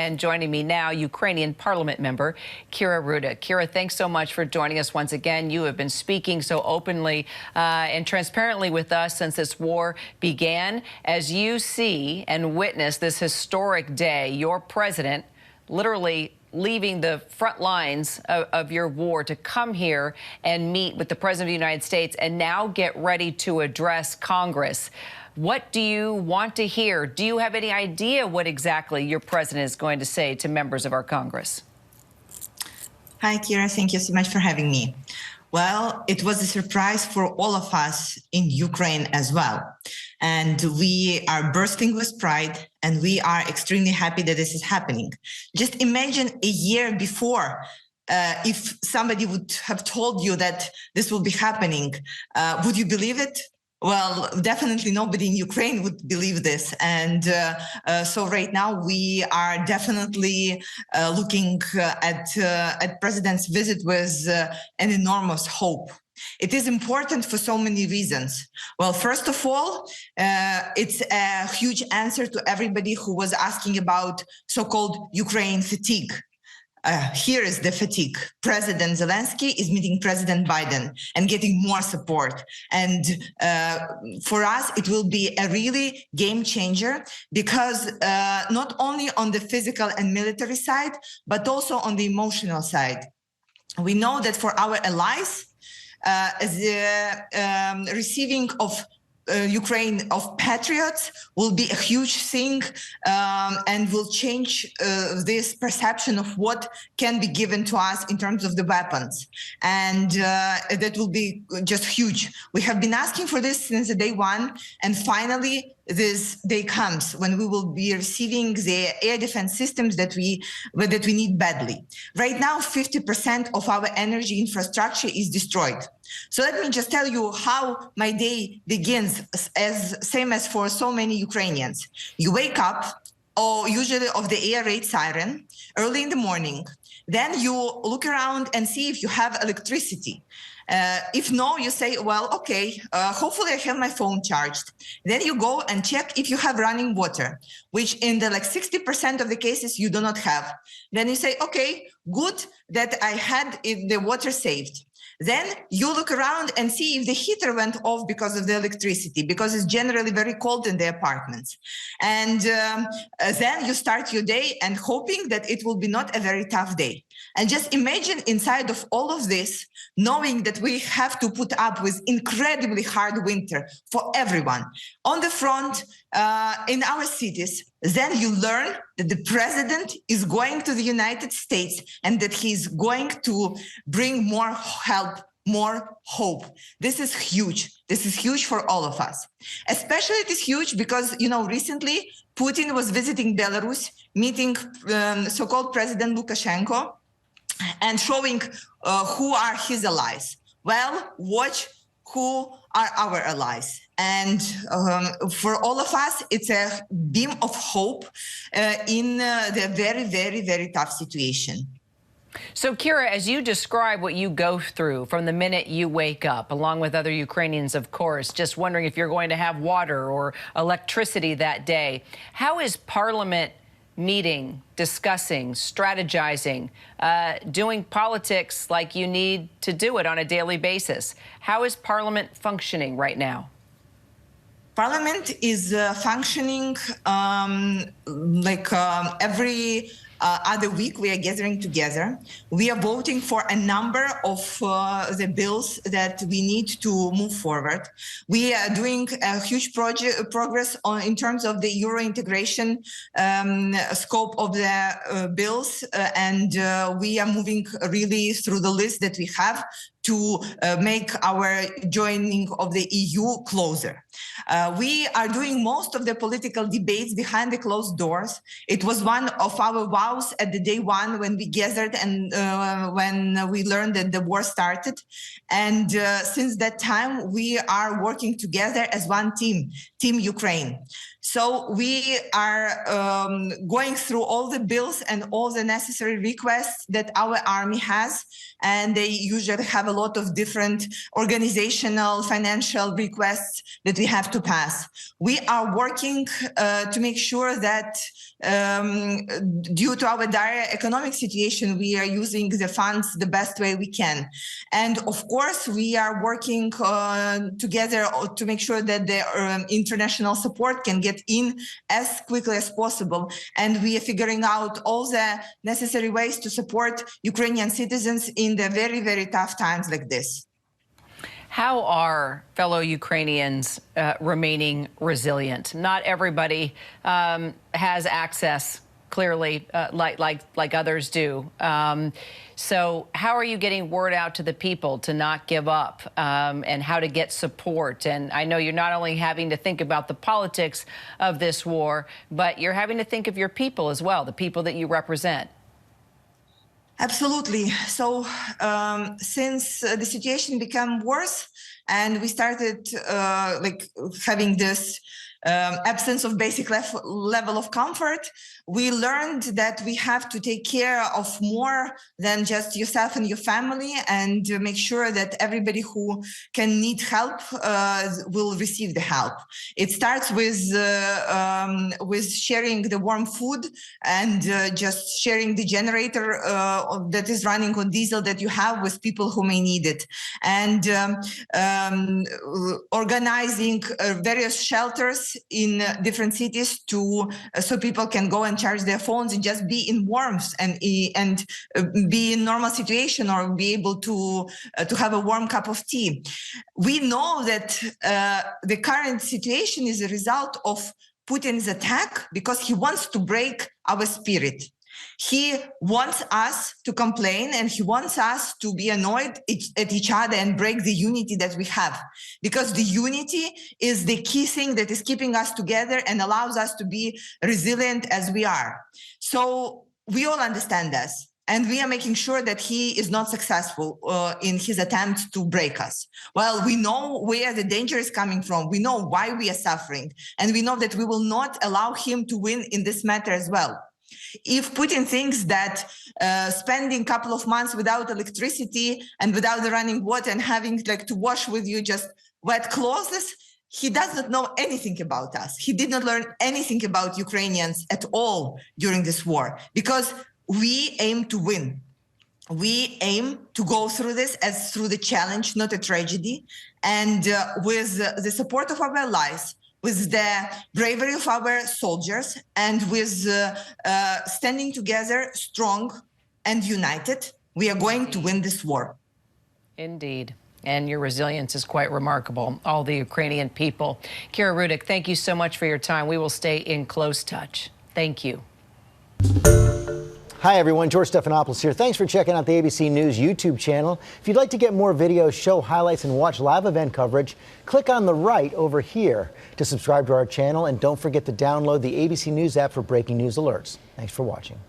And joining me now, Ukrainian Parliament member Kira Rudik. Kira, thanks so much for joining us once again. You have been speaking so openly and transparently with us since this war began. As you see and witness this historic day, your president literally leaving the front lines of your war to come here and meet with the President of the United States and now get ready to address Congress. What do you want to hear? Do you have any idea what exactly your president is going to say to members of our Congress? Hi, Kira. Thank you so much for having me. Well, it was a surprise for all of us in Ukraine as well. And we are bursting with pride, and we are extremely happy that this is happening. Just imagine a year before, if somebody would have told you that this will be happening, would you believe it? Well, definitely nobody in Ukraine would believe this. And so right now we are definitely looking at President's visit with an enormous hope. It is important for so many reasons. Well, first of all, it's a huge answer to everybody who was asking about so-called Ukraine fatigue. Here is the fatigue. President Zelenskyy is meeting President Biden and getting more support. And for us, it will be a really game changer because not only on the physical and military side, but also on the emotional side. We know that for our allies, the receiving of Ukraine of patriots will be a huge thing and will change this perception of what can be given to us in terms of the weapons. And that will be just huge. We have been asking for this since the day one, and finally this day comes when we will be receiving the air defense systems that we need badly. Right now, 50% of our energy infrastructure is destroyed. So let me just tell you how my day begins, same as for so many Ukrainians. You wake up, or usually of the air raid siren, early in the morning. Then you look around and see if you have electricity. If no, you say, well, okay, hopefully I have my phone charged. Then you go and check if you have running water, which in the 60% of the cases you do not have. Then you say, okay, good that I had the water saved. Then you look around and see if the heater went off because of the electricity, because it's generally very cold in the apartments. And then you start your day and hoping that it will be not a very tough day. And just imagine inside of all of this, knowing that we have to put up with incredibly hard winter for everyone on the front, in our cities. Then you learn that the president is going to the United States and that he's going to bring more help, more hope. This is huge. This is huge for all of us. Especially it is huge because, recently Putin was visiting Belarus, meeting so-called President Lukashenko and showing who are his allies. Well, watch who are our allies. And for all of us, it's a beam of hope in the very, very, very tough situation. So, Kira, as you describe what you go through from the minute you wake up, along with other Ukrainians, of course, just wondering if you're going to have water or electricity that day, how is Parliament meeting, discussing, strategizing, doing politics like you need to do it on a daily basis? How is Parliament functioning right now? Parliament is functioning every other week. We are gathering together. We are voting for a number of the bills that we need to move forward. We are doing a huge progress in terms of the Euro integration scope of the bills, and we are moving really through the list that we have to make our joining of the EU closer. We are doing most of the political debates behind the closed doors. It was one of our vows at the day one when we gathered and when we learned that the war started. And since that time, we are working together as one team, Team Ukraine. So we are going through all the bills and all the necessary requests that our army has, and they usually have a lot of different organizational, financial requests that we have to pass. We are working to make sure that due to our dire economic situation, we are using the funds the best way we can. And of course, we are working together to make sure that the international support can get in as quickly as possible. And we are figuring out all the necessary ways to support Ukrainian citizens in the very, very tough times like this. How are fellow Ukrainians remaining resilient? Not everybody has access, clearly, like others do. So how are you getting word out to the people to not give up and how to get support? And I know you're not only having to think about the politics of this war, but you're having to think of your people as well, the people that you represent. Absolutely. So since the situation became worse and we started having this absence of basic level of comfort, we learned that we have to take care of more than just yourself and your family, and make sure that everybody who can need help will receive the help. It starts with sharing the warm food and just sharing the generator that is running on diesel that you have with people who may need it, and organizing various shelters in different cities so people can go and charge their phones and just be in warmth and be in normal situation, or be able to have a warm cup of tea. We know that the current situation is a result of Putin's attack because he wants to break our spirit. He wants us to complain, and he wants us to be annoyed at each other and break the unity that we have, because the unity is the key thing that is keeping us together and allows us to be resilient as we are. So we all understand this, and we are making sure that he is not successful in his attempt to break us. Well, we know where the danger is coming from. We know why we are suffering, and we know that we will not allow him to win in this matter as well. If Putin thinks that spending a couple of months without electricity and without the running water and having to wash with you just wet clothes, he does not know anything about us. He did not learn anything about Ukrainians at all during this war, because we aim to win. We aim to go through this as through the challenge, not a tragedy. And with the support of our allies, with the bravery of our soldiers, and with standing together strong and united, we are going to win this war. Indeed. And your resilience is quite remarkable, all the Ukrainian people. Kira Rudik, thank you so much for your time. We will stay in close touch. Thank you. Hi, everyone. George Stephanopoulos here. Thanks for checking out the ABC News YouTube channel. If you'd like to get more videos, show highlights, and watch live event coverage, click on the right over here to subscribe to our channel. And don't forget to download the ABC News app for breaking news alerts. Thanks for watching.